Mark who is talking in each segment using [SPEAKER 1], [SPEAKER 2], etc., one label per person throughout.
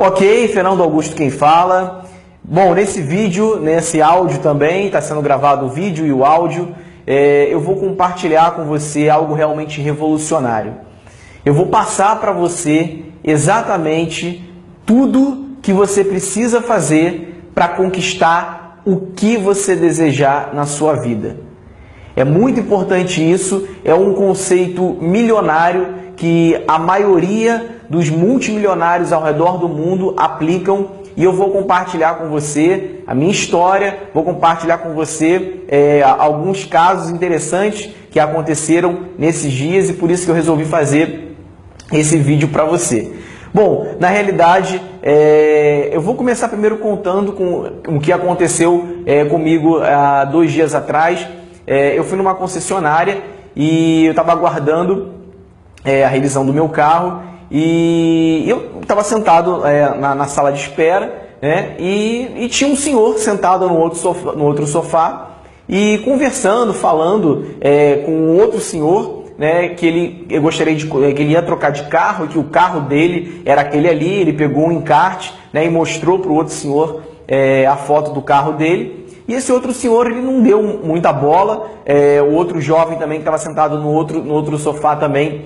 [SPEAKER 1] Ok, Fernando Augusto quem fala. Bom, nesse vídeo, nesse áudio também, está sendo gravado o vídeo e o áudio, eu vou compartilhar com você algo realmente revolucionário. Eu vou passar para você exatamente tudo que você precisa fazer para conquistar o que você desejar na sua vida. É muito importante isso, é um conceito milionário que a maioria dos multimilionários ao redor do mundo aplicam, e eu vou compartilhar com você a minha história, vou compartilhar com você alguns casos interessantes que aconteceram nesses dias, e por isso que eu resolvi fazer esse vídeo para você. Bom, na realidade, eu vou começar primeiro contando com o que aconteceu comigo há 2 dias atrás. Eu fui numa concessionária e eu estava aguardando a revisão do meu carro, e eu estava sentado na sala de espera, né, e tinha um senhor sentado no outro sofá e conversando, falando com outro senhor, né, que ele ia trocar de carro, e que o carro dele era aquele ali. Ele pegou um encarte, né, e mostrou para o outro senhor a foto do carro dele. E esse outro senhor, ele não deu muita bola. O outro jovem também que estava sentado no outro sofá também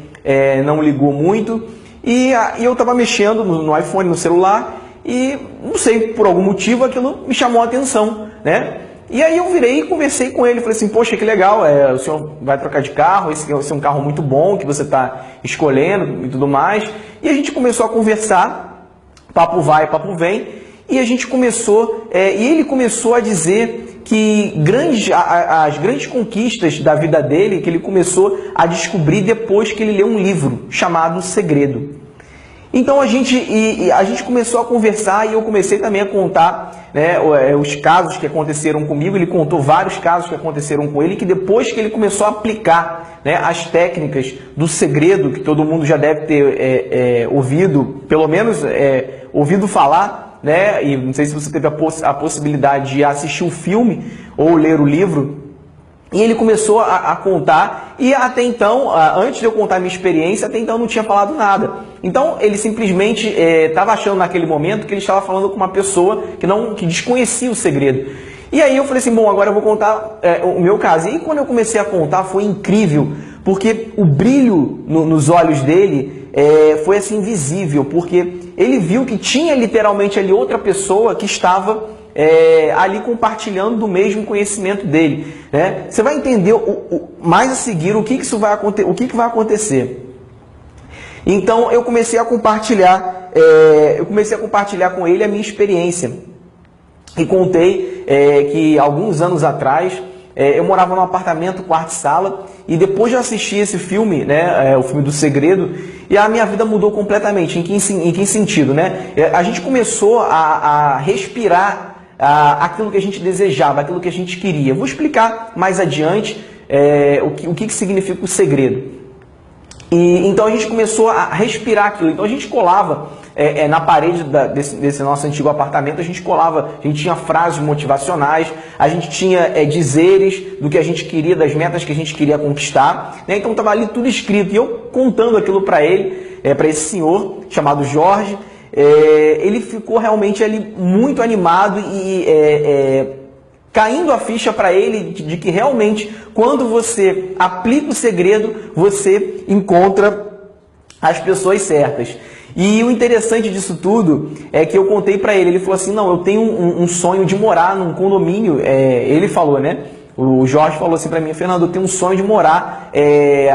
[SPEAKER 1] não ligou muito. E eu estava mexendo no iPhone, no celular, e não sei, por algum motivo aquilo me chamou a atenção, né? E aí eu virei e conversei com ele, falei assim: poxa, que legal, o senhor vai trocar de carro, esse é um carro muito bom que você está escolhendo e tudo mais. E a gente começou a conversar, papo vai, papo vem, e a gente começou, e ele começou a dizer que as grandes conquistas da vida dele, que ele começou a descobrir depois que ele leu um livro chamado O Segredo. Então a gente começou a conversar, e eu comecei também a contar, né, os casos que aconteceram comigo. Ele contou vários casos que aconteceram com ele, que depois que ele começou a aplicar, né, as técnicas do segredo, que todo mundo já deve ter ouvido, pelo menos ouvido falar, né, e não sei se você teve a possibilidade de assistir o filme ou ler o livro. E ele começou a contar, e até então, antes de eu contar a minha experiência, até então eu não tinha falado nada. Então ele simplesmente estava achando naquele momento que ele estava falando com uma pessoa que desconhecia o segredo. E aí eu falei assim: bom, agora eu vou contar o meu caso. E quando eu comecei a contar, foi incrível, porque o brilho nos olhos dele foi assim visível, porque ele viu que tinha literalmente ali outra pessoa que estava ali compartilhando do mesmo conhecimento dele, né? Você vai entender mais a seguir o que vai acontecer. Então eu comecei a compartilhar, com ele a minha experiência, e contei que alguns anos atrás eu morava num apartamento, quarto e sala, e depois de assistir esse filme, né, o filme do Segredo, e a minha vida mudou completamente. Em que sentido, né? A gente começou a respirar aquilo que a gente desejava, aquilo que a gente queria. Vou explicar mais adiante o que significa o segredo. E então a gente começou a respirar aquilo. Então a gente colava na parede desse nosso antigo apartamento, a gente tinha frases motivacionais, a gente tinha dizeres do que a gente queria, das metas que a gente queria conquistar, né? Então estava ali tudo escrito, e eu contando aquilo para ele, para esse senhor chamado Jorge. Ele ficou realmente ali muito animado, e caindo a ficha para ele de que realmente, quando você aplica o segredo, você encontra as pessoas certas. E o interessante disso tudo é que eu contei para ele. Ele falou assim: não, eu tenho um sonho de morar num condomínio. Ele falou, né? O Jorge falou assim para mim: Fernando, eu tenho um sonho de morar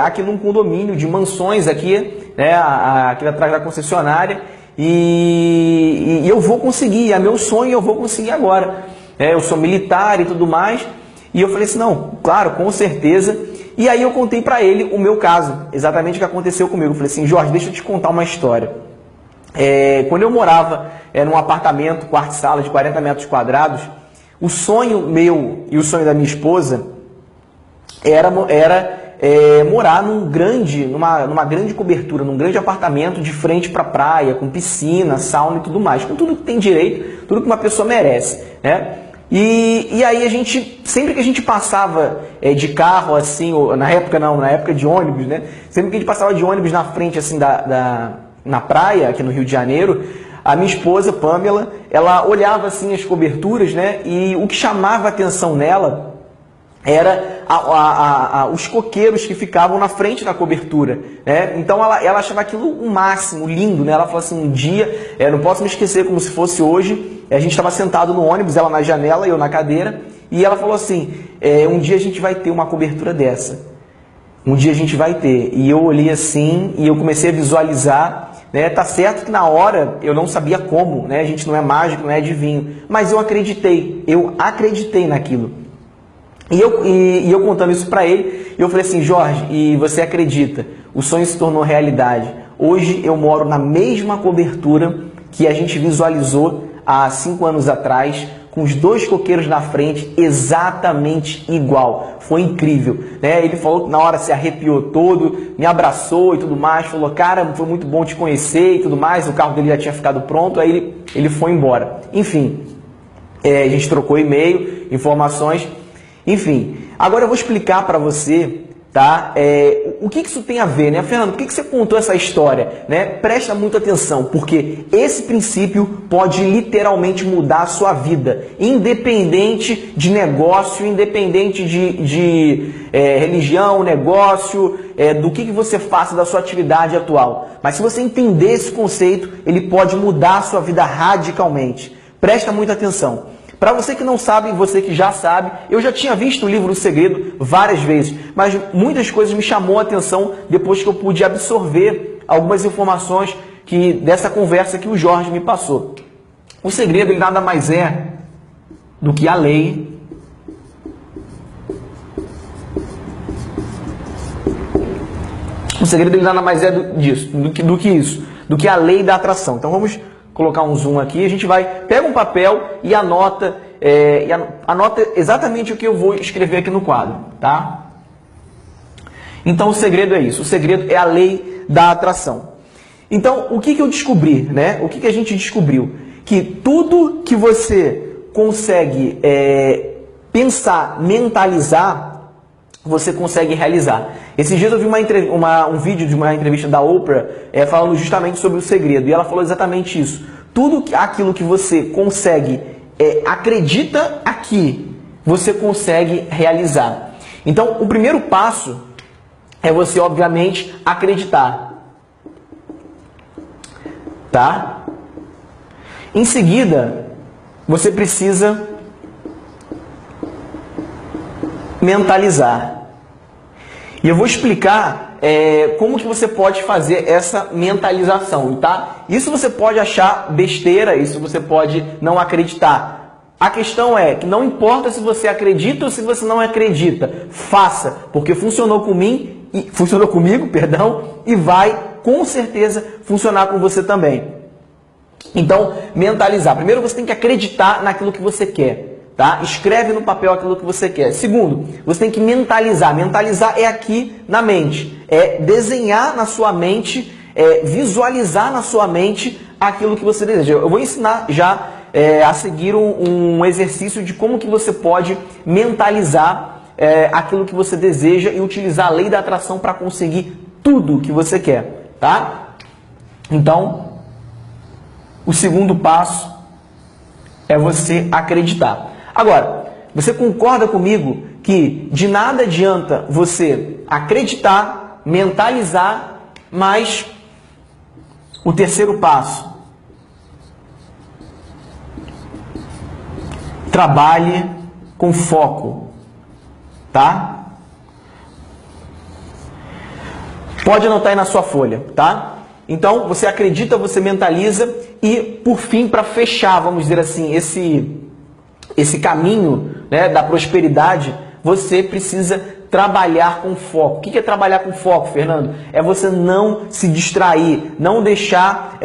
[SPEAKER 1] aqui num condomínio de mansões aqui, né, aqui atrás da concessionária. E eu vou conseguir, é meu sonho, eu vou conseguir agora. Eu sou militar e tudo mais. E eu falei assim: não, claro, com certeza. E aí eu contei para ele o meu caso, exatamente o que aconteceu comigo. Eu falei assim: Jorge, deixa eu te contar uma história. Quando eu morava num apartamento, quarto e sala de 40 metros quadrados, o sonho meu e o sonho da minha esposa era morar numa grande cobertura, num grande apartamento de frente para a praia, com piscina, sauna e tudo mais, com tudo que tem direito, tudo que uma pessoa merece, né? E aí a gente, sempre que a gente passava de carro, assim, ou, na época de ônibus, né? Sempre que a gente passava de ônibus na frente, assim, na praia, aqui no Rio de Janeiro, a minha esposa, Pamela, ela olhava assim as coberturas, né? E o que chamava a atenção nela era os coqueiros que ficavam na frente da cobertura, né? Então ela achava aquilo o máximo, lindo, né? Ela falou assim, um dia, não posso me esquecer como se fosse hoje, a gente estava sentado no ônibus, ela na janela e eu na cadeira, e ela falou assim, um dia a gente vai ter uma cobertura dessa, um dia a gente vai ter. E eu olhei assim e eu comecei a visualizar, né? Tá certo que na hora eu não sabia como, né? A gente não é mágico, não é adivinho, mas eu acreditei naquilo. E eu contando isso para ele, eu falei assim, Jorge, e você acredita, o sonho se tornou realidade. Hoje eu moro na mesma cobertura que a gente visualizou há 5 anos atrás, com os 2 coqueiros na frente, exatamente igual. Foi incrível, né? Ele falou que na hora se arrepiou todo, me abraçou e tudo mais, falou, cara, foi muito bom te conhecer e tudo mais, o carro dele já tinha ficado pronto, aí ele foi embora. Enfim, a gente trocou e-mail, informações. Enfim, agora eu vou explicar para você, tá? O que isso tem a ver, né? Fernando, por que você contou essa história, né? Presta muita atenção, porque esse princípio pode literalmente mudar a sua vida, independente de negócio, independente de religião, negócio, do que você faça da sua atividade atual. Mas se você entender esse conceito, ele pode mudar a sua vida radicalmente. Presta muita atenção. Para você que não sabe, você que já sabe, eu já tinha visto o livro O Segredo várias vezes, mas muitas coisas me chamou a atenção depois que eu pude absorver algumas informações dessa conversa que o Jorge me passou. O segredo, ele nada mais é do que a lei O segredo, ele nada mais é do que a lei da atração. Então vamos colocar um zoom aqui, a gente pega um papel e anota exatamente o que eu vou escrever aqui no quadro, tá? Então o segredo é isso, o segredo é a lei da atração. Então o que eu descobri, né? O que a gente descobriu? Que tudo que você consegue pensar, mentalizar, você consegue realizar. Esses dias eu vi um vídeo de uma entrevista da Oprah falando justamente sobre o segredo. E ela falou exatamente isso. Tudo aquilo que você consegue, acredita aqui, você consegue realizar. Então, o primeiro passo é você, obviamente, acreditar. Tá? Em seguida, você precisa mentalizar. E eu vou explicar como que você pode fazer essa mentalização, tá? Isso você pode achar besteira, isso você pode não acreditar. A questão é que não importa se você acredita ou se você não acredita, faça, porque funcionou comigo, e vai com certeza funcionar com você também. Então, mentalizar. Primeiro você tem que acreditar naquilo que você quer. Tá? Escreve no papel aquilo que você quer. Segundo, você tem que mentalizar. Mentalizar é aqui na mente. É desenhar na sua mente, visualizar na sua mente aquilo que você deseja. Eu vou ensinar já a seguir um exercício de como que você pode mentalizar aquilo que você deseja e utilizar a lei da atração para conseguir tudo que você quer. Tá? Então, o segundo passo é você acreditar. Agora, você concorda comigo que de nada adianta você acreditar, mentalizar, mas o terceiro passo, trabalhe com foco, tá? Pode anotar aí na sua folha, tá? Então, você acredita, você mentaliza e, por fim, para fechar, vamos dizer assim, esse caminho, né, da prosperidade, você precisa trabalhar com foco. O que é trabalhar com foco, Fernando? É você não se distrair, não deixar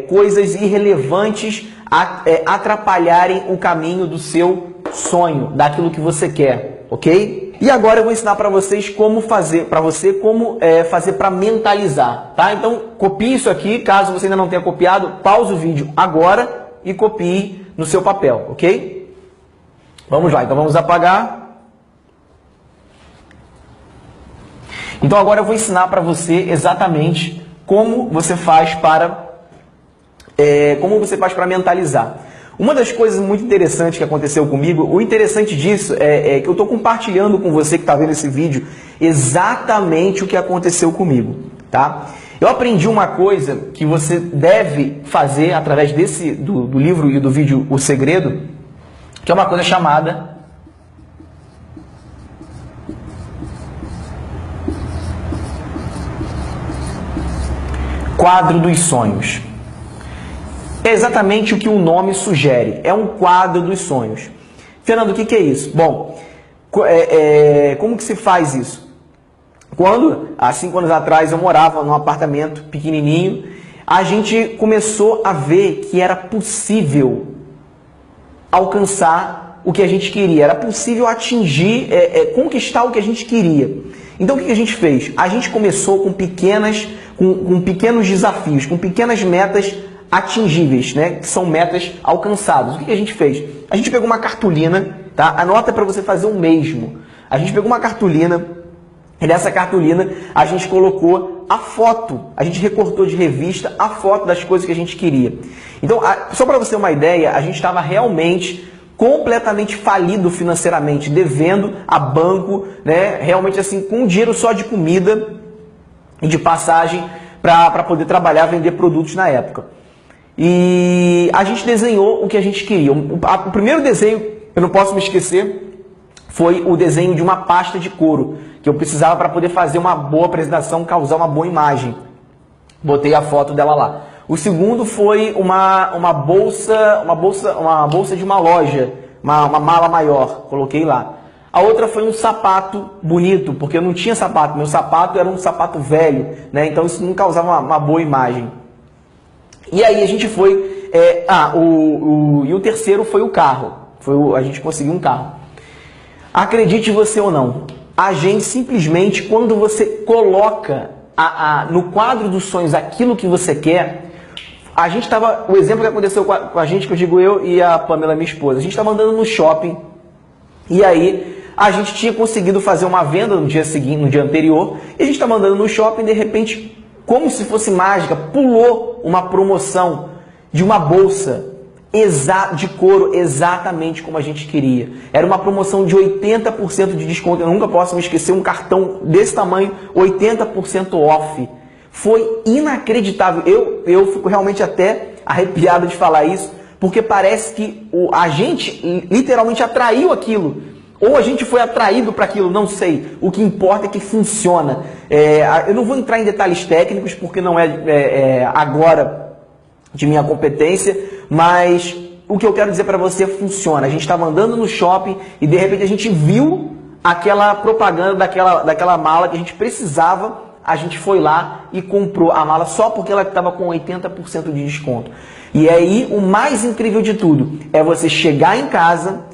[SPEAKER 1] coisas irrelevantes atrapalharem o caminho do seu sonho, daquilo que você quer, ok? E agora eu vou ensinar para vocês como fazer para mentalizar, tá? Então copie isso aqui, caso você ainda não tenha copiado, pause o vídeo agora e copie no seu papel, ok? Vamos lá, então vamos apagar. Então agora eu vou ensinar para você exatamente como você faz para como você faz para mentalizar? Uma das coisas muito interessantes que aconteceu comigo, o interessante disso é que eu estou compartilhando com você que está vendo esse vídeo exatamente o que aconteceu comigo, tá? Eu aprendi uma coisa que você deve fazer através do livro e do vídeo O Segredo, que é uma coisa chamada quadro dos sonhos. É exatamente o que o nome sugere, é um quadro dos sonhos. Fernando, o que é isso? Bom, como que se faz isso? Quando, há 5 anos atrás, eu morava num apartamento pequenininho, a gente começou a ver que era possível alcançar o que a gente queria, era possível atingir, conquistar o que a gente queria. Então, o que a gente fez? A gente começou com pequenos desafios, com pequenas metas atingíveis, né? Que são metas alcançadas. O que a gente fez? A gente pegou uma cartolina, tá? Anota para você fazer o mesmo. A gente pegou uma cartolina e nessa cartolina a gente colocou a foto, a gente recortou de revista a foto das coisas que a gente queria. Então, só para você ter uma ideia, a gente estava realmente completamente falido financeiramente, devendo a banco, né? Realmente assim, com dinheiro só de comida e de passagem para poder trabalhar, vender produtos na época. E a gente desenhou o que a gente queria. O primeiro desenho, eu não posso me esquecer, foi o desenho de uma pasta de couro, que eu precisava para poder fazer uma boa apresentação, causar uma boa imagem. Botei a foto dela lá. O segundo foi uma bolsa de uma loja, uma mala maior, coloquei lá. A outra foi um sapato bonito, porque eu não tinha sapato, meu sapato era um sapato velho, né? Então isso não causava uma boa imagem. E aí a gente foi... e o terceiro foi o carro. A gente conseguiu um carro. Acredite você ou não, a gente simplesmente, quando você coloca no quadro dos sonhos aquilo que você quer, a gente estava... O exemplo que aconteceu com a gente, que eu digo eu e a Pamela, minha esposa, a gente estava andando no shopping, e aí a gente tinha conseguido fazer uma venda no dia seguinte, no dia anterior, e a gente estava andando no shopping e de repente, como se fosse mágica, pulou uma promoção de uma bolsa de couro exatamente como a gente queria. Era uma promoção de 80% de desconto. Eu nunca posso me esquecer, um cartão desse tamanho, 80% off. Foi inacreditável. Eu fico realmente até arrepiado de falar isso, porque parece que a gente literalmente atraiu aquilo. Ou a gente foi atraído para aquilo, não sei. O que importa é que funciona. Eu não vou entrar em detalhes técnicos, porque não é agora de minha competência, mas o que eu quero dizer para você funciona. A gente estava andando no shopping e de repente a gente viu aquela propaganda daquela mala que a gente precisava, a gente foi lá e comprou a mala só porque ela estava com 80% de desconto. E aí o mais incrível de tudo é você chegar em casa,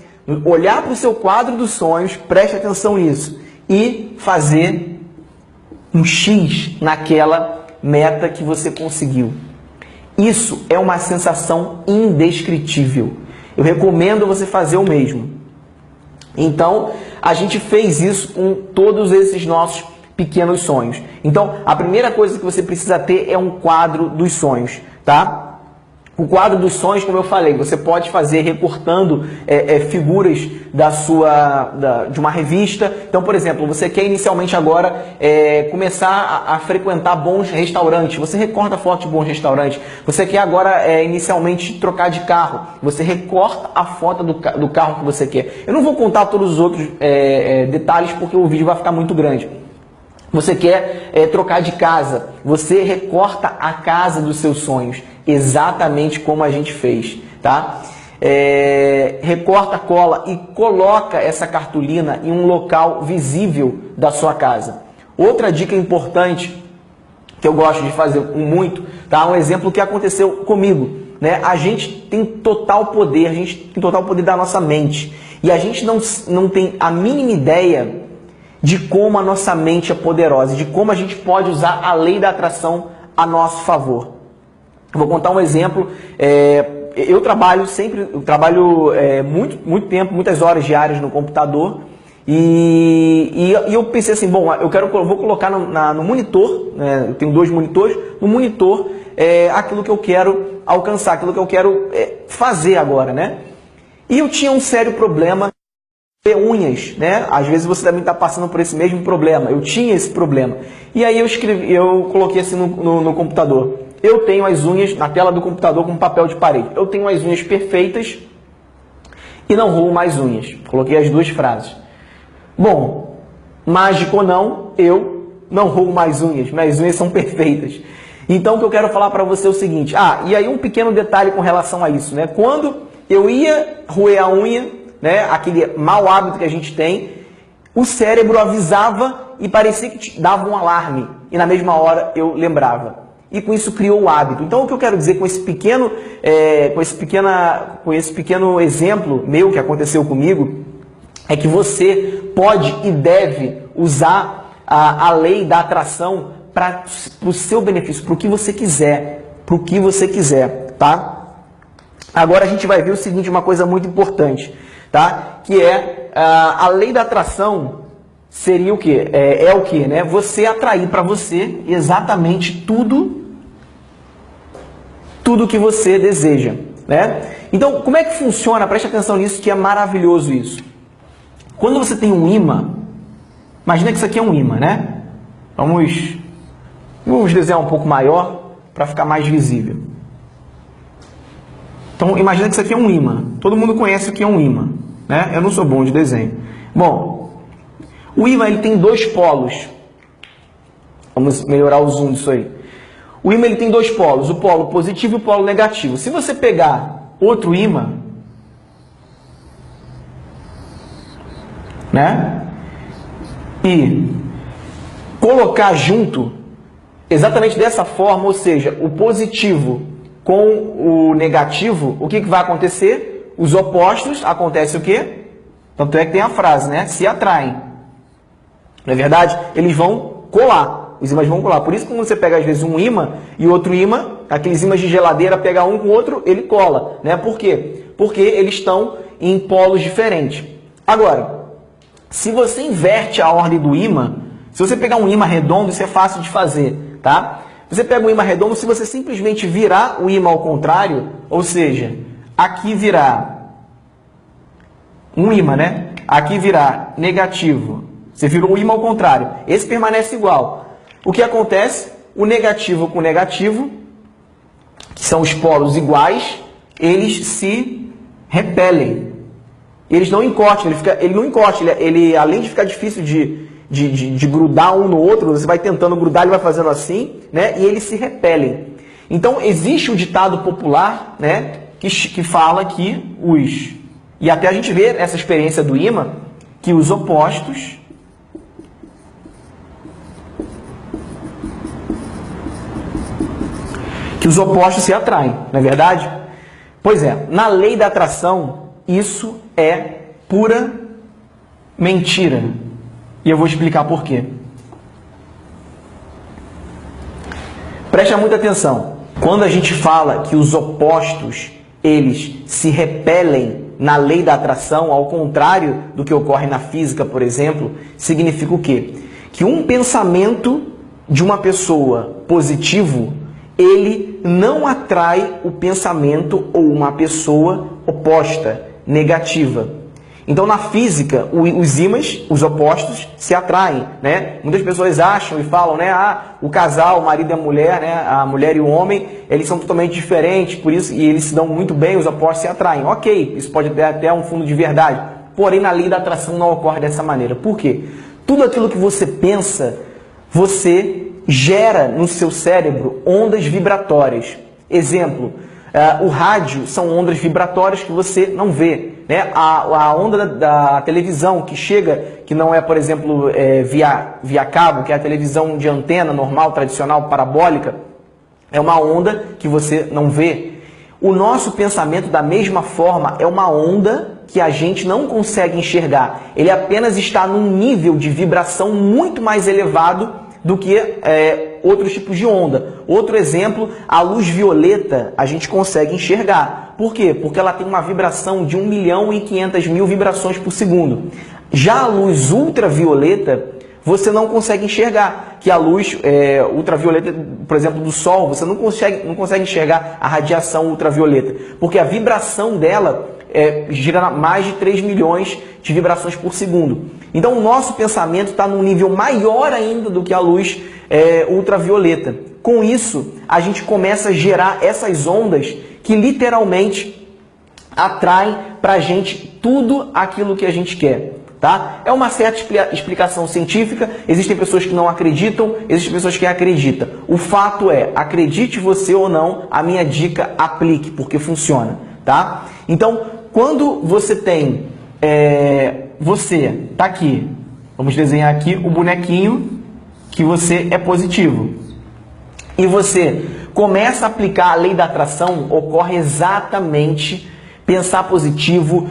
[SPEAKER 1] olhar para o seu quadro dos sonhos, preste atenção nisso, e fazer um X naquela meta que você conseguiu. Isso é uma sensação indescritível. Eu recomendo você fazer o mesmo. Então, a gente fez isso com todos esses nossos pequenos sonhos. Então, a primeira coisa que você precisa ter é um quadro dos sonhos, tá? O quadro dos sonhos, como eu falei, você pode fazer recortando figuras de uma revista. Então, por exemplo, você quer inicialmente agora começar a frequentar bons restaurantes. Você recorta a foto de bons restaurantes. Você quer agora inicialmente trocar de carro. Você recorta a foto do carro que você quer. Eu não vou contar todos os outros detalhes porque o vídeo vai ficar muito grande. Você quer trocar de casa, você recorta a casa dos seus sonhos, exatamente como a gente fez, tá? Recorta, cola e coloca essa cartolina em um local visível da sua casa. Outra dica importante que eu gosto de fazer muito, tá? Um exemplo que aconteceu comigo, né? A gente tem total poder, a gente tem total poder da nossa mente e a gente não tem a mínima ideia de como a nossa mente é poderosa, de como a gente pode usar a lei da atração a nosso favor. Vou contar um exemplo. Eu trabalho muito tempo, muitas horas diárias no computador, E eu pensei assim, bom, vou colocar no monitor, né, eu tenho 2 monitores, no monitor aquilo que eu quero alcançar, aquilo que eu quero fazer agora, né? E eu tinha um sério problema de unhas, né? Às vezes você também está passando por esse mesmo problema. Eu tinha esse problema. E aí eu coloquei assim no computador. Eu tenho as unhas na tela do computador com papel de parede. Eu tenho as unhas perfeitas e não roo mais unhas. Coloquei as 2 frases. Bom, mágico ou não, eu não roo mais unhas. Minhas unhas são perfeitas. Então o que eu quero falar para você é o seguinte. E aí um pequeno detalhe com relação a isso, né? Quando eu ia roer a unha, né, aquele mau hábito que a gente tem, o cérebro avisava e parecia que dava um alarme. E na mesma hora eu lembrava. E com isso criou o hábito. Então o que eu quero dizer com esse pequeno exemplo meu que aconteceu comigo, é que você pode e deve usar a lei da atração para o seu benefício, para o que você quiser, tá? Agora a gente vai ver o seguinte, uma coisa muito importante, tá? Que a lei da atração seria o quê? É o quê, né? Você atrair para você exatamente tudo que você deseja, né? Então, como é que funciona? Preste atenção nisso, que é maravilhoso isso. Quando você tem um imã, imagina que isso aqui é um imã, né? Vamos desenhar um pouco maior para ficar mais visível. Então, imagina que isso aqui é um imã. Todo mundo conhece o que é um imã, né? Eu não sou bom de desenho. Bom, o imã ele tem 2 polos. Vamos melhorar o zoom disso aí. O imã ele tem 2 polos, o polo positivo e o polo negativo. Se você pegar outro imã, né, e colocar junto, exatamente dessa forma, ou seja, o positivo com o negativo, o que vai acontecer? Os opostos, acontece o quê? Tanto é que tem a frase, né? Se atraem. Não é verdade? Eles vão colar. Os ímãs vão colar. Por isso que quando você pega às vezes um ímã e outro ímã, aqueles ímãs de geladeira, pega um com o outro, ele cola, né? Por quê? Porque eles estão em polos diferentes. Agora, se você inverte a ordem do ímã, se você pegar um ímã redondo, isso é fácil de fazer, tá? Você pega um ímã redondo, se você simplesmente virar o ímã ao contrário, ou seja, aqui virar um ímã, né? Aqui virar negativo. Você virou o ímã ao contrário. Esse permanece igual. O que acontece? O negativo com o negativo, que são os polos iguais, eles se repelem. Eles não encostam, ele não encosta, ele além de ficar difícil de grudar um no outro, você vai tentando grudar, ele vai fazendo assim, né? E eles se repelem. Então existe um ditado popular, né? Que fala que e até a gente vê essa experiência do imã, que os opostos se atraem, não é verdade? Pois é, na lei da atração, isso é pura mentira. E eu vou explicar por quê. Preste muita atenção. Quando a gente fala que os opostos, eles se repelem na lei da atração, ao contrário do que ocorre na física, por exemplo, significa o quê? Que um pensamento de uma pessoa positivo, ele não atrai o pensamento ou uma pessoa oposta, negativa. Então, na física, os ímãs, os opostos, se atraem, né? Muitas pessoas acham e falam, né? O casal, o marido e a mulher, né? A mulher e o homem, eles são totalmente diferentes, por isso, e eles se dão muito bem, os opostos se atraem. Ok, isso pode ter até um fundo de verdade. Porém, na lei da atração não ocorre dessa maneira. Por quê? Tudo aquilo que você pensa, você gera no seu cérebro ondas vibratórias. Exemplo, o rádio são ondas vibratórias que você não vê, né? A onda da televisão que chega, que não é, por exemplo, via cabo, que é a televisão de antena normal, tradicional, parabólica, é uma onda que você não vê. O nosso pensamento, da mesma forma, é uma onda que a gente não consegue enxergar. Ele apenas está num nível de vibração muito mais elevado do que outros tipos de onda. Outro exemplo, a luz violeta a gente consegue enxergar. Por quê? Porque ela tem uma vibração de 1.500.000 vibrações por segundo. Já a luz ultravioleta, você não consegue enxergar, que a luz ultravioleta, por exemplo, do sol, você não consegue enxergar a radiação ultravioleta, porque a vibração dela gira mais de 3 milhões de vibrações por segundo. Então o nosso pensamento está num nível maior ainda do que a luz ultravioleta. Com isso, a gente começa a gerar essas ondas que literalmente atraem para a gente tudo aquilo que a gente quer. Tá? É uma certa explicação científica, existem pessoas que não acreditam, existem pessoas que acreditam. O fato é, acredite você ou não, a minha dica aplique, porque funciona. Tá? Então, quando você tem, você tá aqui, vamos desenhar aqui o bonequinho que você é positivo. E você começa a aplicar a lei da atração, ocorre exatamente pensar positivo,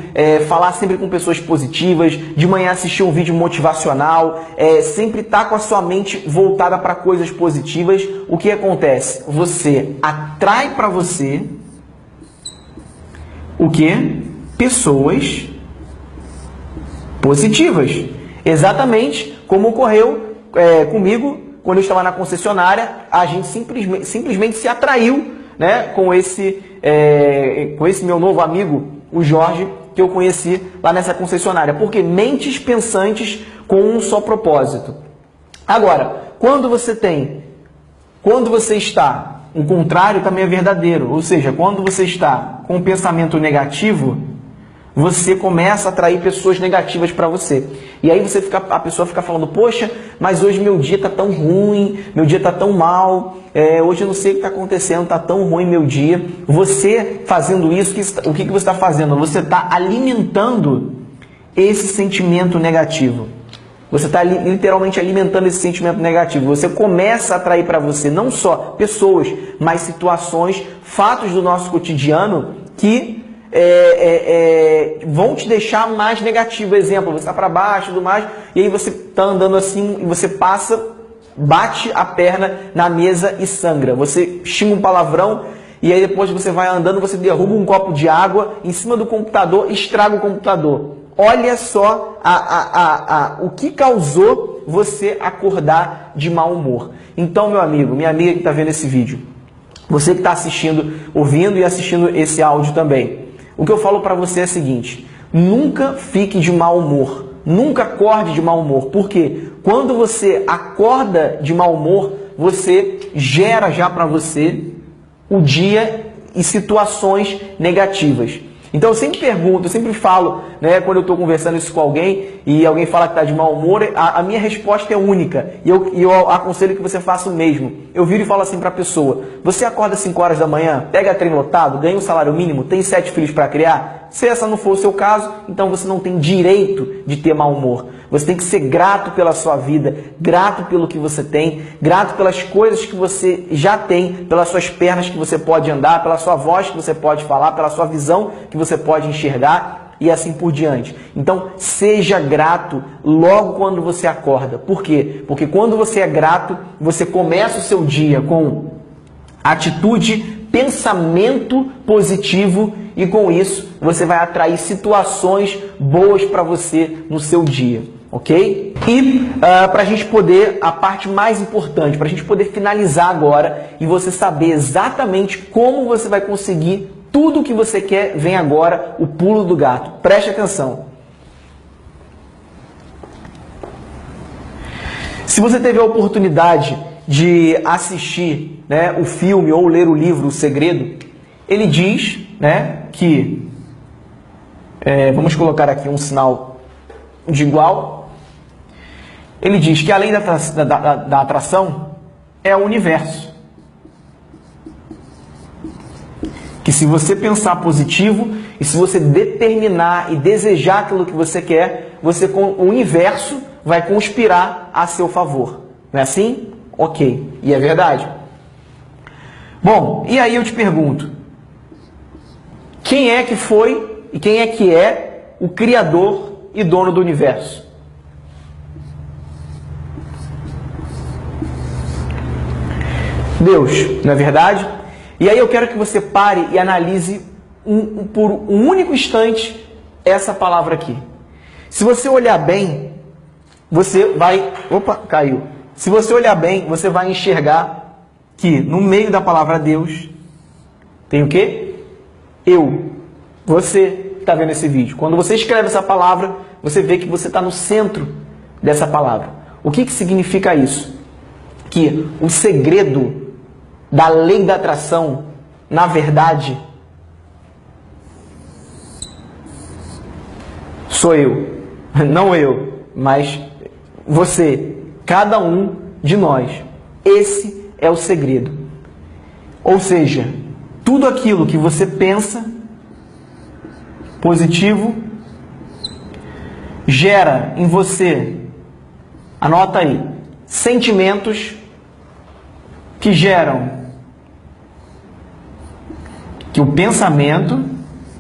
[SPEAKER 1] falar sempre com pessoas positivas, de manhã assistir um vídeo motivacional, sempre estar com a sua mente voltada para coisas positivas. O que acontece? Você atrai para você o quê? Pessoas positivas. Exatamente como ocorreu comigo quando eu estava na concessionária. A gente simplesmente se atraiu, né, com esse meu novo amigo, o Jorge, que eu conheci lá nessa concessionária. Porque mentes pensantes com um só propósito. Agora, quando você está, o contrário também é verdadeiro. Ou seja, quando você está com um pensamento negativo, você começa a atrair pessoas negativas para você. E aí a pessoa fica falando, poxa, mas hoje meu dia está tão ruim, meu dia está tão mal, hoje eu não sei o que está acontecendo, está tão ruim meu dia. Você fazendo isso, o que você está fazendo? Você está alimentando esse sentimento negativo. Você está literalmente alimentando esse sentimento negativo. Você começa a atrair para você não só pessoas, mas situações, fatos do nosso cotidiano que vão te deixar mais negativo. Exemplo, você está para baixo e tudo mais, e aí você está andando assim e você bate a perna na mesa e sangra. Você xinga um palavrão e aí depois você vai andando, você derruba um copo de água em cima do computador e estraga o computador. Olha só o que causou você acordar de mau humor. Então, meu amigo, minha amiga que está vendo esse vídeo, você que está assistindo, ouvindo e assistindo esse áudio também, o que eu falo para você é o seguinte: nunca fique de mau humor, nunca acorde de mau humor. Por quê? Quando você acorda de mau humor, você gera já para você o dia e situações negativas. Então eu sempre pergunto, eu sempre falo, né, quando eu estou conversando isso com alguém e alguém fala que está de mau humor, a minha resposta é única e eu aconselho que você faça o mesmo. Eu viro e falo assim para a pessoa: você acorda às 5 horas da manhã, pega trem lotado, ganha um salário mínimo, tem 7 filhos para criar? Se essa não for o seu caso, então você não tem direito de ter mau humor. Você tem que ser grato pela sua vida, grato pelo que você tem, grato pelas coisas que você já tem, pelas suas pernas que você pode andar, pela sua voz que você pode falar, pela sua visão que você pode enxergar e assim por diante. Então, seja grato logo quando você acorda. Por quê? Porque quando você é grato, você começa o seu dia com atitude, pensamento positivo e com isso você vai atrair situações boas para você no seu dia. Ok? E para a gente poder, a parte mais importante, para a gente poder finalizar agora e você saber exatamente como você vai conseguir tudo o que você quer, vem agora o pulo do gato. Preste atenção. Se você teve a oportunidade de assistir, né, o filme ou ler o livro O Segredo, ele diz, né, que, vamos colocar aqui um sinal de igual, ele diz que a lei da atração é o universo. Que se você pensar positivo e se você determinar e desejar aquilo que você quer, o universo vai conspirar a seu favor. Não é assim? Ok. E é verdade. Bom, e aí eu te pergunto, quem é que foi e quem é que é o criador e dono do universo? Deus, não é verdade? E aí eu quero que você pare e analise por um único instante essa palavra aqui. Se você olhar bem, você vai... Opa, caiu. Se você olhar bem, você vai enxergar que no meio da palavra Deus tem o quê? Eu. Você que está vendo esse vídeo. Quando você escreve essa palavra, você vê que você está no centro dessa palavra. O que significa isso? Que o segredo da lei da atração, na verdade, sou eu. Não eu, mas você. Cada um de nós. Esse é o segredo. Ou seja, tudo aquilo que você pensa positivo gera em você, anota aí, sentimentos que geram que o pensamento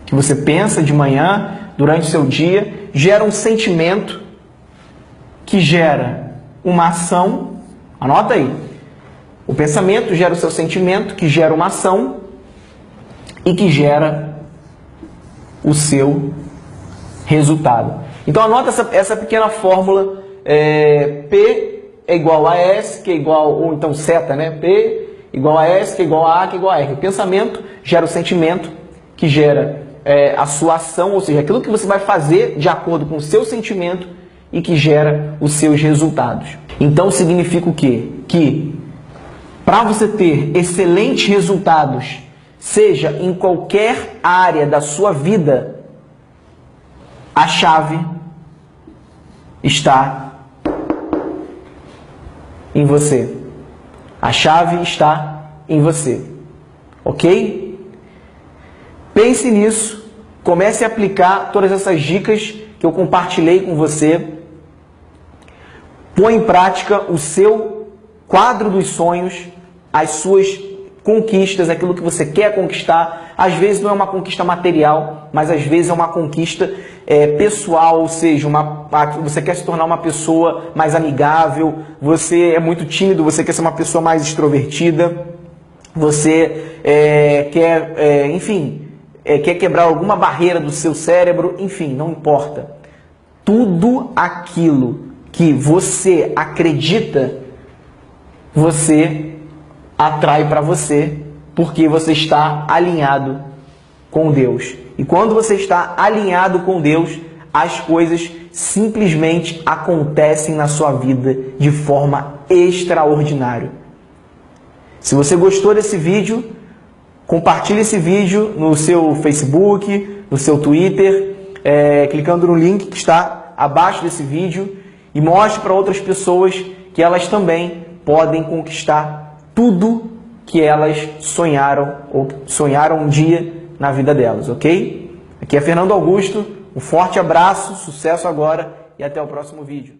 [SPEAKER 1] que você pensa de manhã, durante o seu dia, gera um sentimento que gera uma ação, anota aí, o pensamento gera o seu sentimento, que gera uma ação e que gera o seu resultado. Então anota essa pequena fórmula, P é igual a S, que é igual, ou então seta, né? P igual a S, que é igual a A, que é igual a R. O pensamento gera o sentimento, que gera a sua ação, ou seja, aquilo que você vai fazer de acordo com o seu sentimento e que gera os seus resultados. Então significa o quê? Que para você ter excelentes resultados, seja em qualquer área da sua vida, a chave está em você. A chave está em você. Ok? Pense nisso. Comece a aplicar todas essas dicas que eu compartilhei com você. Põe em prática o seu quadro dos sonhos, as suas conquistas, aquilo que você quer conquistar. Às vezes não é uma conquista material, mas às vezes é uma conquista pessoal, ou seja, você quer se tornar uma pessoa mais amigável, você é muito tímido, você quer ser uma pessoa mais extrovertida, você quer quebrar alguma barreira do seu cérebro, enfim, não importa. Tudo aquilo que você acredita, você atrai para você, porque você está alinhado com Deus. E quando você está alinhado com Deus, as coisas simplesmente acontecem na sua vida de forma extraordinária. Se você gostou desse vídeo, compartilhe esse vídeo no seu Facebook, no seu Twitter, clicando no link que está abaixo desse vídeo e mostre para outras pessoas que elas também podem conquistar tudo que elas sonharam ou sonharam um dia na vida delas, ok? Aqui é Fernando Augusto, um forte abraço, sucesso agora e até o próximo vídeo.